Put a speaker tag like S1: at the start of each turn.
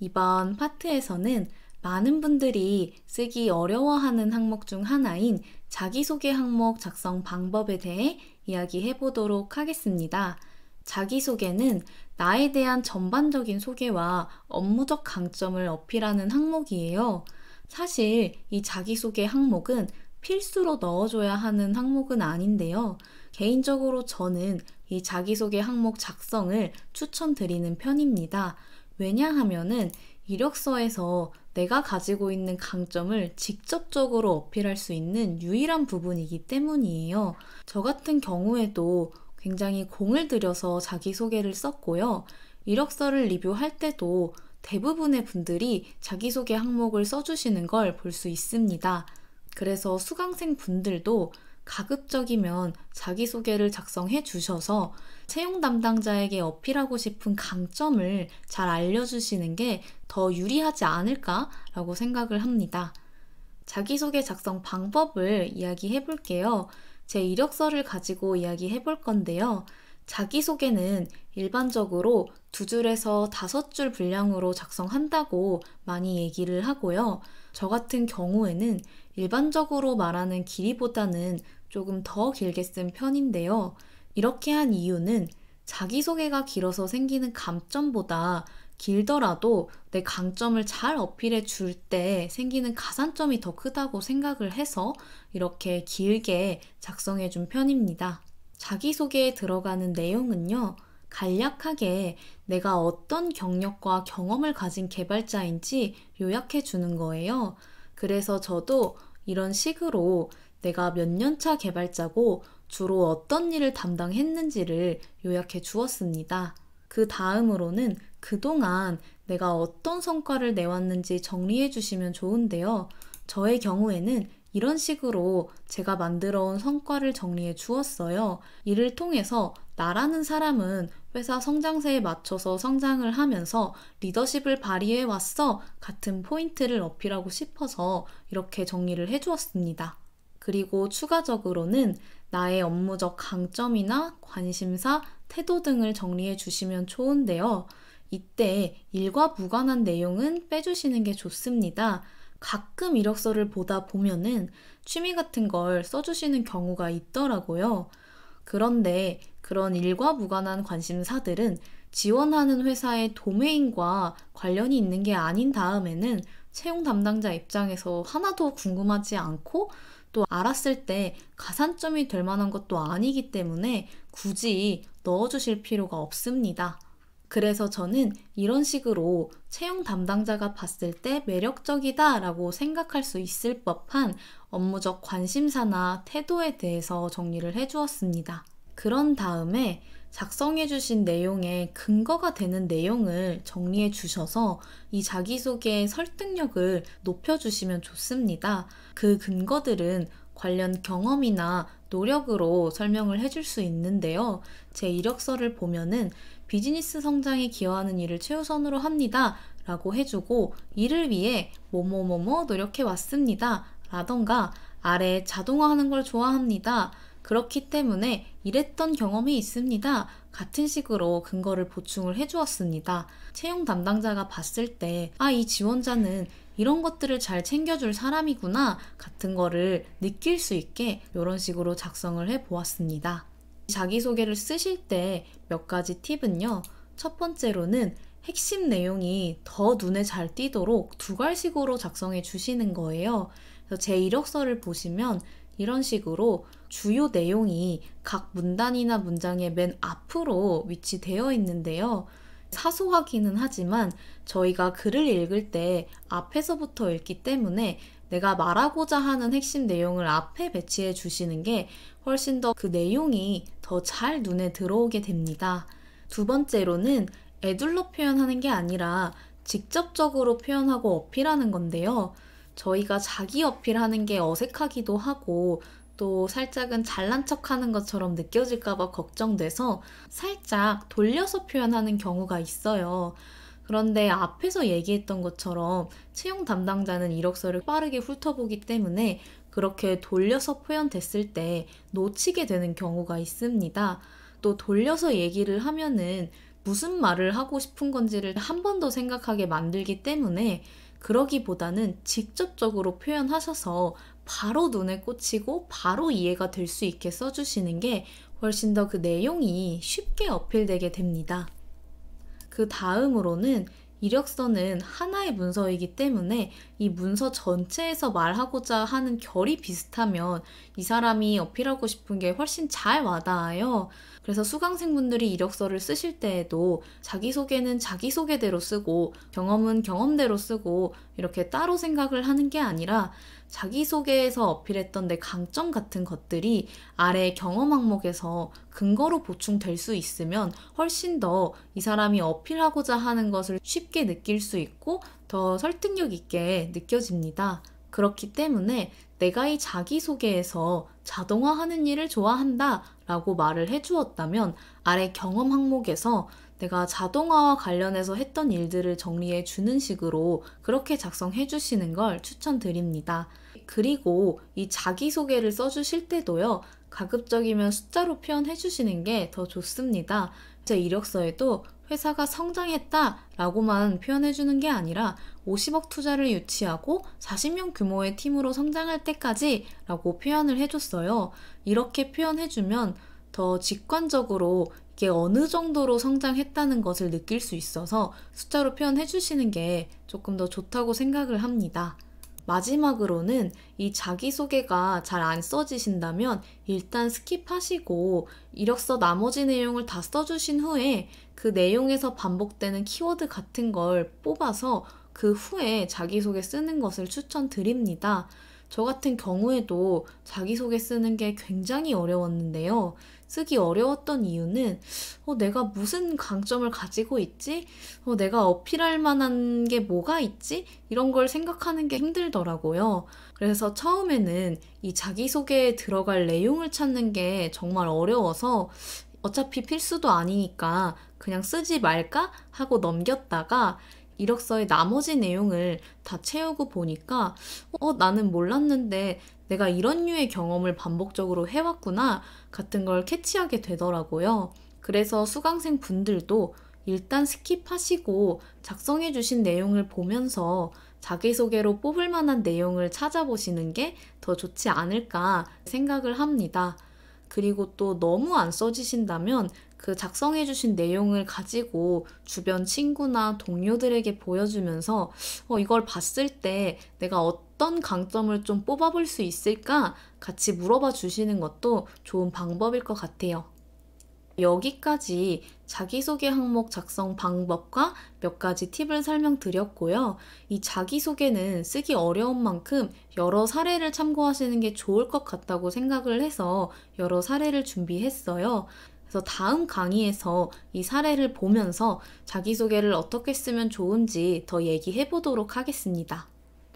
S1: 이번 파트에서는 많은 분들이 쓰기 어려워하는 항목 중 하나인 자기소개 항목 작성 방법에 대해 이야기해 보도록 하겠습니다. 자기소개는 나에 대한 전반적인 소개와 업무적 강점을 어필하는 항목이에요. 사실 이 자기소개 항목은 필수로 넣어줘야 하는 항목은 아닌데요. 개인적으로 저는 이 자기소개 항목 작성을 추천드리는 편입니다. 왜냐하면은 이력서에서 내가 가지고 있는 강점을 직접적으로 어필할 수 있는 유일한 부분이기 때문이에요. 저 같은 경우에도 굉장히 공을 들여서 자기소개를 썼고요. 이력서를 리뷰할 때도 대부분의 분들이 자기소개 항목을 써주시는 걸 볼 수 있습니다. 그래서 수강생 분들도 가급적이면 자기소개를 작성해 주셔서 채용 담당자에게 어필하고 싶은 강점을 잘 알려주시는 게 더 유리하지 않을까라고 생각을 합니다. 자기소개 작성 방법을 이야기해 볼게요. 제 이력서를 가지고 이야기해 볼 건데요. 자기소개는 일반적으로 2줄에서 5줄 분량으로 작성한다고 많이 얘기를 하고요. 저 같은 경우에는 일반적으로 말하는 길이보다는 조금 더 길게 쓴 편인데요. 이렇게 한 이유는 자기소개가 길어서 생기는 감점보다 길더라도 내 강점을 잘 어필해 줄 때 생기는 가산점이 더 크다고 생각을 해서 이렇게 길게 작성해 준 편입니다. 자기소개에 들어가는 내용은요, 간략하게 내가 어떤 경력과 경험을 가진 개발자인지 요약해 주는 거예요. 그래서 저도 이런 식으로 내가 몇 년차 개발자고 주로 어떤 일을 담당했는지를 요약해 주었습니다. 그 다음으로는 그동안 내가 어떤 성과를 내왔는지 정리해 주시면 좋은데요. 저의 경우에는 이런 식으로 제가 만들어 온 성과를 정리해 주었어요. 이를 통해서 나라는 사람은 회사 성장세에 맞춰서 성장을 하면서 리더십을 발휘해 왔어 같은 포인트를 어필하고 싶어서 이렇게 정리를 해 주었습니다. 그리고 추가적으로는 나의 업무적 강점이나 관심사, 태도 등을 정리해 주시면 좋은데요. 이때 일과 무관한 내용은 빼주시는 게 좋습니다. 가끔 이력서를 보다 보면은 취미 같은 걸 써주시는 경우가 있더라고요. 그런데 그런 일과 무관한 관심사들은 지원하는 회사의 도메인과 관련이 있는 게 아닌 다음에는 채용 담당자 입장에서 하나도 궁금하지 않고 또 알았을 때 가산점이 될 만한 것도 아니기 때문에 굳이 넣어주실 필요가 없습니다. 그래서 저는 이런 식으로 채용 담당자가 봤을 때 매력적이다 라고 생각할 수 있을 법한 업무적 관심사나 태도에 대해서 정리를 해주었습니다. 그런 다음에 작성해 주신 내용에 근거가 되는 내용을 정리해 주셔서 이 자기소개의 설득력을 높여주시면 좋습니다. 그 근거들은 관련 경험이나 노력으로 설명을 해줄 수 있는데요. 제 이력서를 보면은 비즈니스 성장에 기여하는 일을 최우선으로 합니다. 라고 해주고 이를 위해 뭐뭐뭐뭐 노력해 왔습니다. 라던가 아래 자동화하는 걸 좋아합니다. 그렇기 때문에 이랬던 경험이 있습니다. 같은 식으로 근거를 보충을 해주었습니다. 채용 담당자가 봤을 때 이 지원자는 이런 것들을 잘 챙겨줄 사람이구나 같은 거를 느낄 수 있게 이런 식으로 작성을 해보았습니다. 자기소개를 쓰실 때 몇 가지 팁은요. 첫 번째로는 핵심 내용이 더 눈에 잘 띄도록 2갈식으로 작성해 주시는 거예요. 그래서 제 이력서를 보시면 이런 식으로 주요 내용이 각 문단이나 문장의 맨 앞으로 위치되어 있는데요. 사소하기는 하지만 저희가 글을 읽을 때 앞에서부터 읽기 때문에 내가 말하고자 하는 핵심 내용을 앞에 배치해 주시는 게 훨씬 더 그 내용이 더 잘 눈에 들어오게 됩니다. 두 번째로는 에둘러 표현하는 게 아니라 직접적으로 표현하고 어필하는 건데요. 저희가 자기 어필하는 게 어색하기도 하고 또 살짝은 잘난 척하는 것처럼 느껴질까봐 걱정돼서 살짝 돌려서 표현하는 경우가 있어요. 그런데 앞에서 얘기했던 것처럼 채용 담당자는 이력서를 빠르게 훑어보기 때문에 그렇게 돌려서 표현됐을 때 놓치게 되는 경우가 있습니다. 또 돌려서 얘기를 하면은 무슨 말을 하고 싶은 건지를 한 번 더 생각하게 만들기 때문에 그러기보다는 직접적으로 표현하셔서 바로 눈에 꽂히고 바로 이해가 될 수 있게 써주시는 게 훨씬 더 그 내용이 쉽게 어필되게 됩니다. 그 다음으로는 이력서는 하나의 문서이기 때문에 이 문서 전체에서 말하고자 하는 결이 비슷하면 이 사람이 어필하고 싶은 게 훨씬 잘 와닿아요. 그래서 수강생분들이 이력서를 쓰실 때에도 자기소개는 자기소개대로 쓰고 경험은 경험대로 쓰고 이렇게 따로 생각을 하는 게 아니라 자기소개에서 어필했던 내 강점 같은 것들이 아래 경험 항목에서 근거로 보충될 수 있으면 훨씬 더 이 사람이 어필하고자 하는 것을 쉽게 느낄 수 있고 더 설득력 있게 느껴집니다. 그렇기 때문에 내가 이 자기소개에서 자동화하는 일을 좋아한다 라고 말을 해주었다면 아래 경험 항목에서 내가 자동화와 관련해서 했던 일들을 정리해 주는 식으로 그렇게 작성해 주시는 걸 추천드립니다. 그리고 이 자기소개를 써주실 때도요, 가급적이면 숫자로 표현해 주시는 게 더 좋습니다. 제 이력서에도 회사가 성장했다 라고만 표현해 주는 게 아니라 50억 투자를 유치하고 40명 규모의 팀으로 성장할 때까지 라고 표현을 해줬어요. 이렇게 표현해주면 더 직관적으로 이게 어느 정도로 성장했다는 것을 느낄 수 있어서 숫자로 표현해 주시는 게 조금 더 좋다고 생각을 합니다. 마지막으로는 이 자기소개가 잘 안 써지신다면 일단 스킵하시고 이력서 나머지 내용을 다 써주신 후에 그 내용에서 반복되는 키워드 같은 걸 뽑아서 그 후에 자기소개 쓰는 것을 추천드립니다. 저 같은 경우에도 자기소개 쓰는 게 굉장히 어려웠는데요. 쓰기 어려웠던 이유는 내가 무슨 강점을 가지고 있지? 내가 어필할 만한 게 뭐가 있지? 이런 걸 생각하는 게 힘들더라고요. 그래서 처음에는 이 자기소개에 들어갈 내용을 찾는 게 정말 어려워서 어차피 필수도 아니니까 그냥 쓰지 말까 하고 넘겼다가 이력서의 나머지 내용을 다 채우고 보니까 나는 몰랐는데 내가 이런 류의 경험을 반복적으로 해왔구나 같은 걸 캐치하게 되더라고요. 그래서 수강생 분들도 일단 스킵하시고 작성해 주신 내용을 보면서 자기소개로 뽑을 만한 내용을 찾아보시는 게 더 좋지 않을까 생각을 합니다. 그리고 또 너무 안 써지신다면 그 작성해 주신 내용을 가지고 주변 친구나 동료들에게 보여주면서 이걸 봤을 때 내가 어떤 강점을 좀 뽑아볼 수 있을까 같이 물어봐 주시는 것도 좋은 방법일 것 같아요. 여기까지 자기소개 항목 작성 방법과 몇 가지 팁을 설명드렸고요. 이 자기소개는 쓰기 어려운 만큼 여러 사례를 참고하시는 게 좋을 것 같다고 생각을 해서 여러 사례를 준비했어요. 그래서 다음 강의에서 이 사례를 보면서 자기소개를 어떻게 쓰면 좋은지 더 얘기해 보도록 하겠습니다.